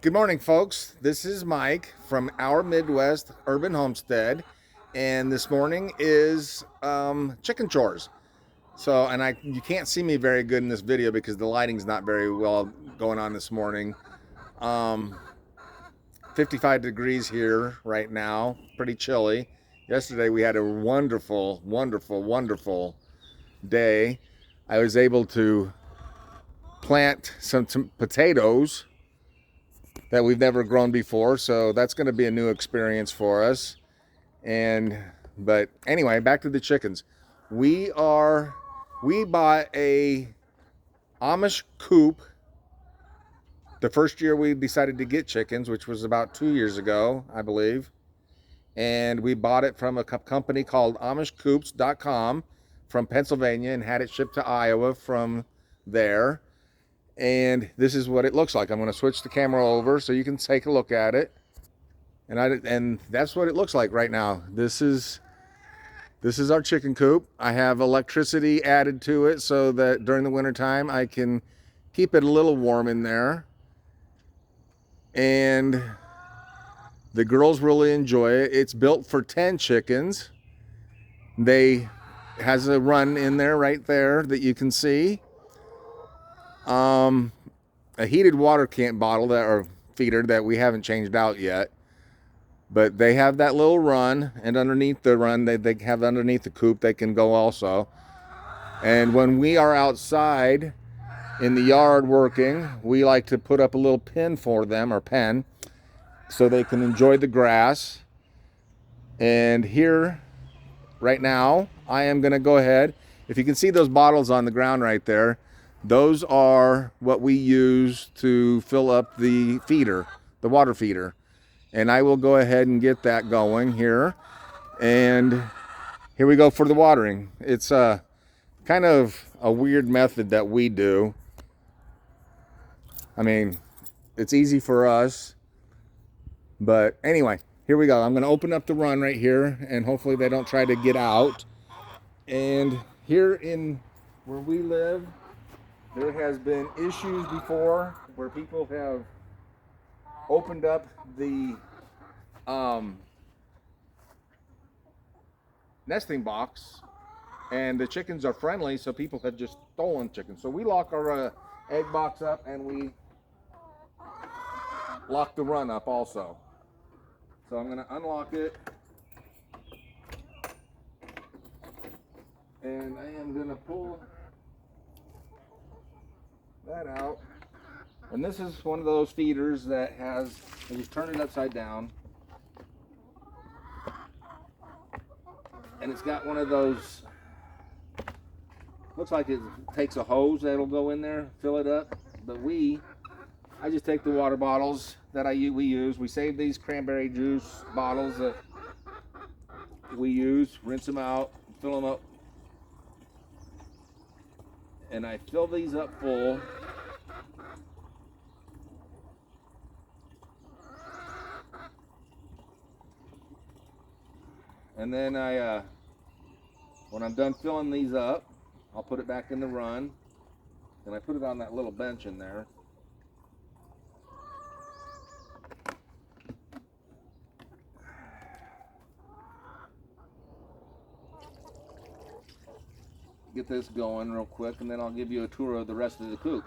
Good morning, folks. This is Mike from our Midwest Urban Homestead, and this morning is chicken chores. So, and you can't see me very good in this video because the lighting's not very well going on this morning. 55 degrees here right now, pretty chilly. Yesterday we had a wonderful, wonderful, wonderful day. I was able to plant some potatoes that we've never grown before, so that's going to be a new experience for us. But anyway, back to the chickens. We bought a Amish coop the first year we decided to get chickens, which was about 2 years ago, I believe. And we bought it from a company called amishcoops.com from Pennsylvania and had it shipped to Iowa from there. And this is what it looks like. I'm going to switch the camera over so you can take a look at it. And that's what it looks like right now. This is our chicken coop. I have electricity added to it so that during the wintertime I can keep it a little warm in there. And the girls really enjoy it. It's built for 10 chickens. They has a run in there right there that you can see. A heated water can bottle or feeder that we haven't changed out yet. But they have that little run, and underneath the run, they have underneath the coop, they can go also. And when we are outside in the yard working, we like to put up a little pen for them, or pen, so they can enjoy the grass. And here, right now, I am going to go ahead. If you can see those bottles on the ground right there, those are what we use to fill up the feeder, the water feeder. And I will go ahead and get that going here. And here we go for the watering. It's kind of a weird method that we do. I mean, it's easy for us. But anyway, here we go. I'm going to open up the run right here, and hopefully they don't try to get out. And here in where we live, there has been issues before where people have opened up the nesting box, and the chickens are friendly, so people have just stolen chickens. So we lock our egg box up, and we lock the run up also. So I'm going to unlock it, and I am going to pull that out. And this is one of those feeders that has, you just turn it upside down, and it's got one of those, looks like it takes a hose that'll go in there, fill it up. But I just take the water bottles that we use. We save these cranberry juice bottles that we use, rinse them out, fill them up, and I fill these up full. And then when I'm done filling these up, I'll put it back in the run, and I put it on that little bench in there. Get this going real quick, and then I'll give you a tour of the rest of the coop.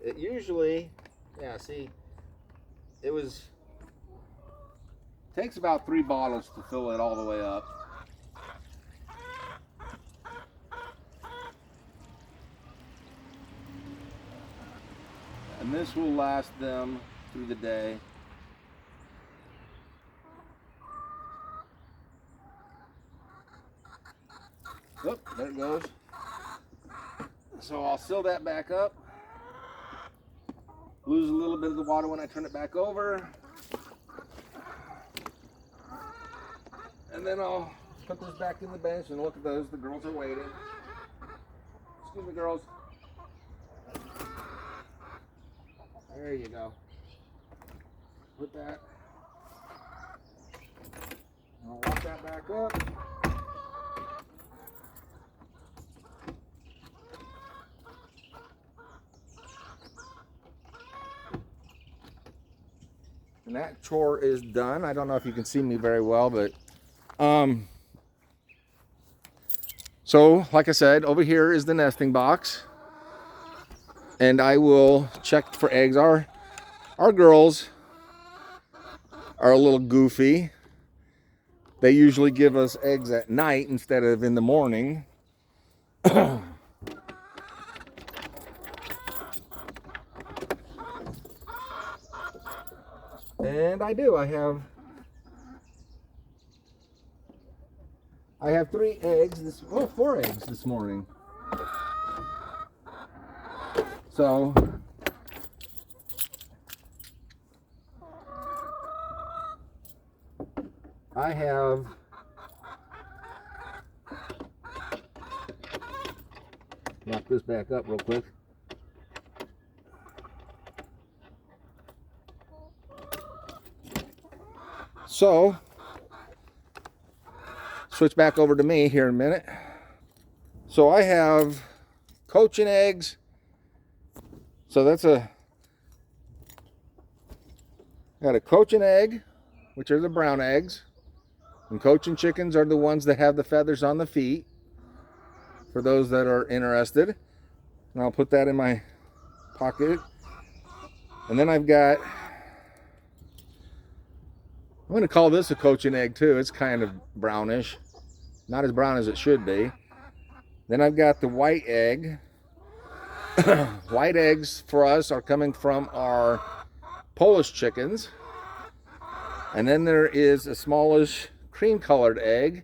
It usually, takes about 3 bottles to fill it all the way up. And this will last them through the day. Oh, there it goes. So I'll seal that back up. Lose a little bit of the water when I turn it back over. And then I'll put this back in the bench, and look at those. The girls are waiting. Excuse me, girls. There you go. Put that. I'll lock that back up. And that chore is done. I don't know if you can see me very well, but so like I said, over here is the nesting box. And I will check for eggs. Our girls are a little goofy. They usually give us eggs at night instead of in the morning. And I do. I have 3 eggs. 4 eggs this morning. So I have lock this back up real quick. So switch back over to me here in a minute. So I have cochin eggs. So got a cochin egg, which are the brown eggs. And cochin chickens are the ones that have the feathers on the feet, for those that are interested. And I'll put that in my pocket. And then I've got, I'm going to call this a cochin egg too. It's kind of brownish. Not as brown as it should be. Then I've got the white egg. White eggs for us are coming from our Polish chickens. And then there is a smallish cream colored egg.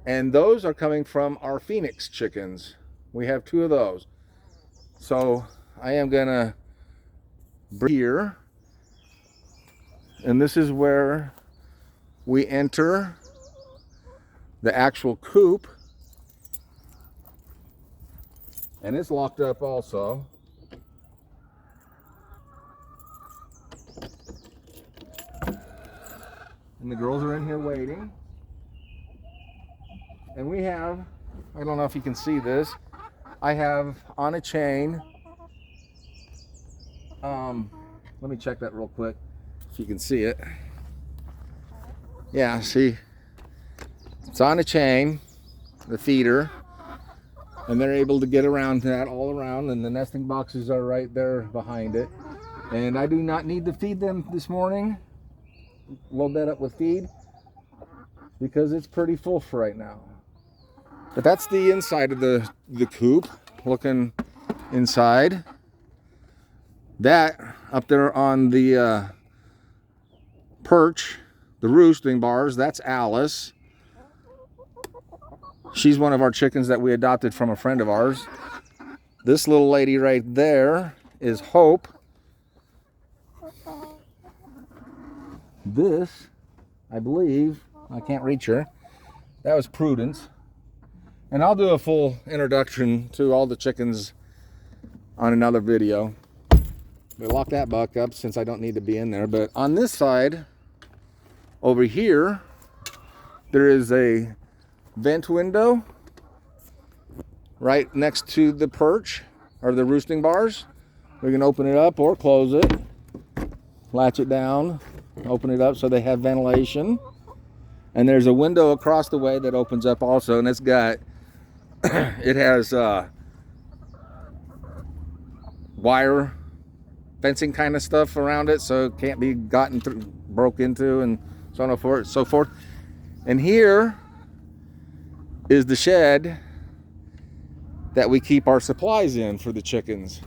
And those are coming from our Phoenix chickens. We have 2 of those. So I am going to bring here. And this is where we enter the actual coop. And it's locked up also. And the girls are in here waiting. And we have, I don't know if you can see this, I have on a chain, let me check that real quick if you can see it. Yeah, see, it's on a chain, the feeder. And they're able to get around that all around, and the nesting boxes are right there behind it. And I do not need to feed them this morning. Load that up with feed because it's pretty full for right now. But that's the inside of the coop, looking inside. That up there on the perch, the roosting bars, that's Alice. She's one of our chickens that we adopted from a friend of ours. This little lady right there is Hope. This, I believe, I can't reach her. That was Prudence. And I'll do a full introduction to all the chickens on another video. We'll lock that buck up since I don't need to be in there. But on this side, over here, there is a vent window right next to the perch or the roosting bars. We can open it up or close it, latch it down, open it up so they have ventilation. And there's a window across the way that opens up also, and it's got it has wire fencing kind of stuff around it, so it can't be gotten through, broke into, and so on and so forth. And here is the shed that we keep our supplies in for the chickens.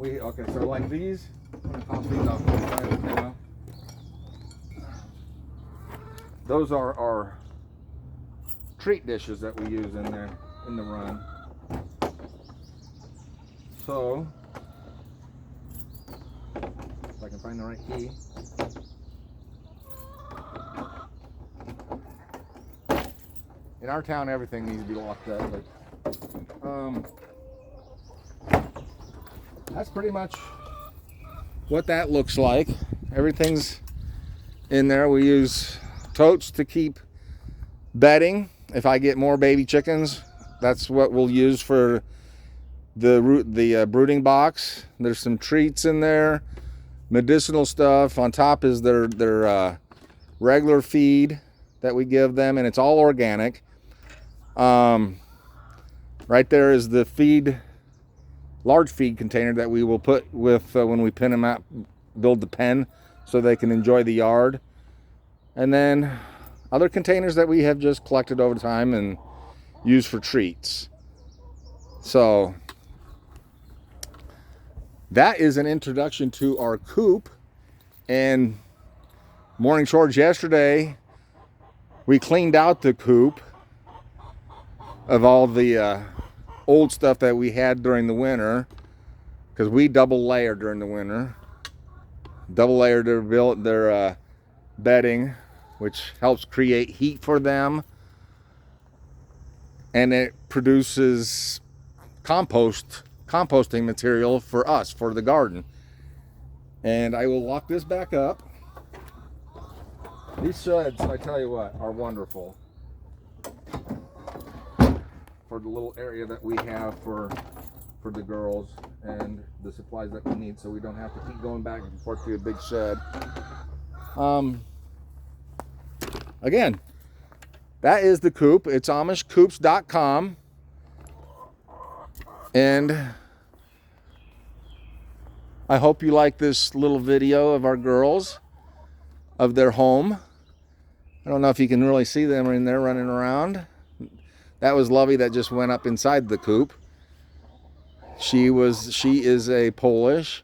Okay, so like these, I'm gonna toss these off. Those are our treat dishes that we use in there in the run. So, if I can find the right key. In our town, everything needs to be locked up, but That's pretty much what that looks like. Everything's in there. We use totes to keep bedding. If I get more baby chickens, that's what we'll use for the brooding box. There's some treats in there, medicinal stuff. On top is their regular feed that we give them, and it's all organic. Right there is the large feed container that we will put with when we pin them out, build the pen, so they can enjoy the yard. And then other containers that we have just collected over time and used for treats. So that is an introduction to our coop. And morning chores yesterday, we cleaned out the coop of all the old stuff that we had during the winter, because we double layer during the winter. Double layer their bedding, which helps create heat for them, and it produces composting material for us, for the garden. And I will lock this back up. These sheds, I tell you what, are wonderful for the little area that we have for the girls and the supplies that we need, so we don't have to keep going back and forth to a big shed. Again, that is the coop. It's amishcoops.com. And I hope you like this little video of our girls, of their home. I don't know if you can really see them in there running around. That was Lovey that just went up inside the coop. She is a Polish.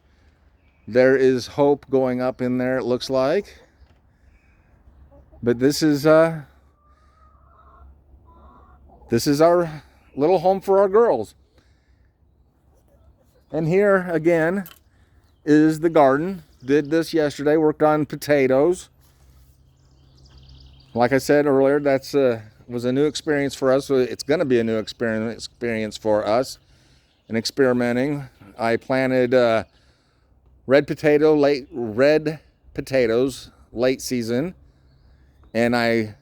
There is Hope going up in there, it looks like. But this is our little home for our girls. And here again is the garden. Did this yesterday, worked on potatoes. Like I said earlier, that's was a new experience for us. So it's going to be a new experience for us in experimenting. I planted red potatoes late season, and I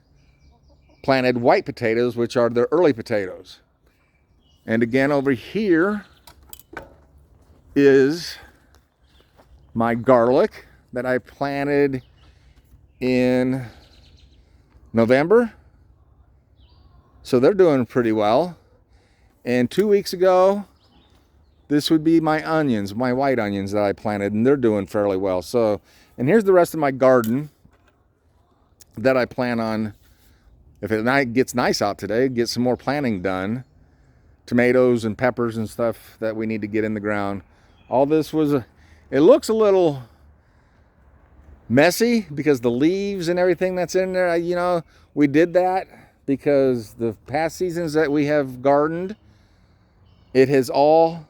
planted white potatoes, which are the early potatoes. And again, over here is my garlic that I planted in November. So they're doing pretty well. And 2 weeks ago, this would be my onions, my white onions that I planted, and they're doing fairly well. So, and here's the rest of my garden that I plan on, if it gets nice out today, get some more planting done. Tomatoes and peppers and stuff that we need to get in the ground. All this it looks a little messy because the leaves and everything that's in there, we did that because the past seasons that we have gardened, it has all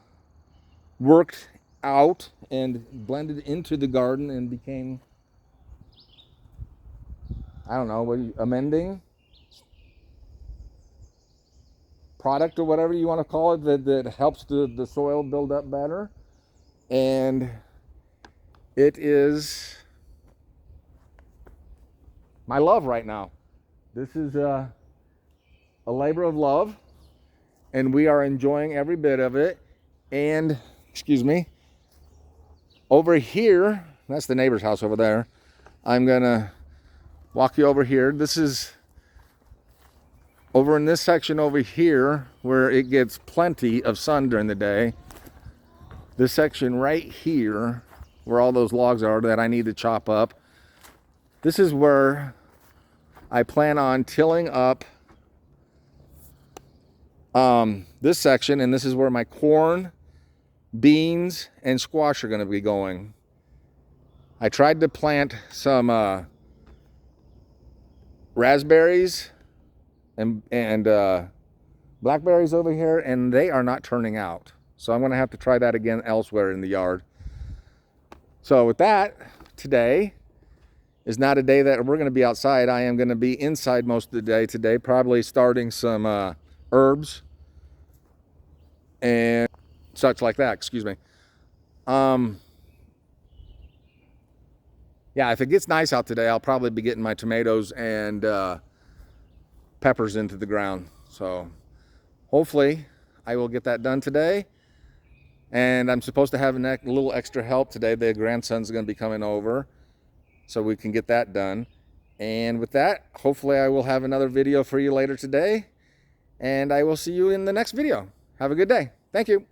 worked out and blended into the garden and became, I don't know, amending product or whatever you want to call it, that helps the soil build up better. And it is my love right now. This is a labor of love, and we are enjoying every bit of it. And excuse me, over here, that's the neighbor's house over there. I'm gonna walk you over here. This is over in this section over here where it gets plenty of sun during the day. This section right here where all those logs are that I need to chop up, this is where I plan on tilling up this section, and this is where my corn, beans, and squash are going to be going. I tried to plant some raspberries and blackberries over here, and they are not turning out. So I'm going to have to try that again elsewhere in the yard. So with that, today is not a day that we're going to be outside. I am going to be inside most of the day today, probably starting some herbs and such like that, excuse me. Yeah, if it gets nice out today, I'll probably be getting my tomatoes and peppers into the ground. So hopefully I will get that done today. And I'm supposed to have a little extra help today. The grandson's going to be coming over so we can get that done. And with that, hopefully I will have another video for you later today. And I will see you in the next video. Have a good day. Thank you.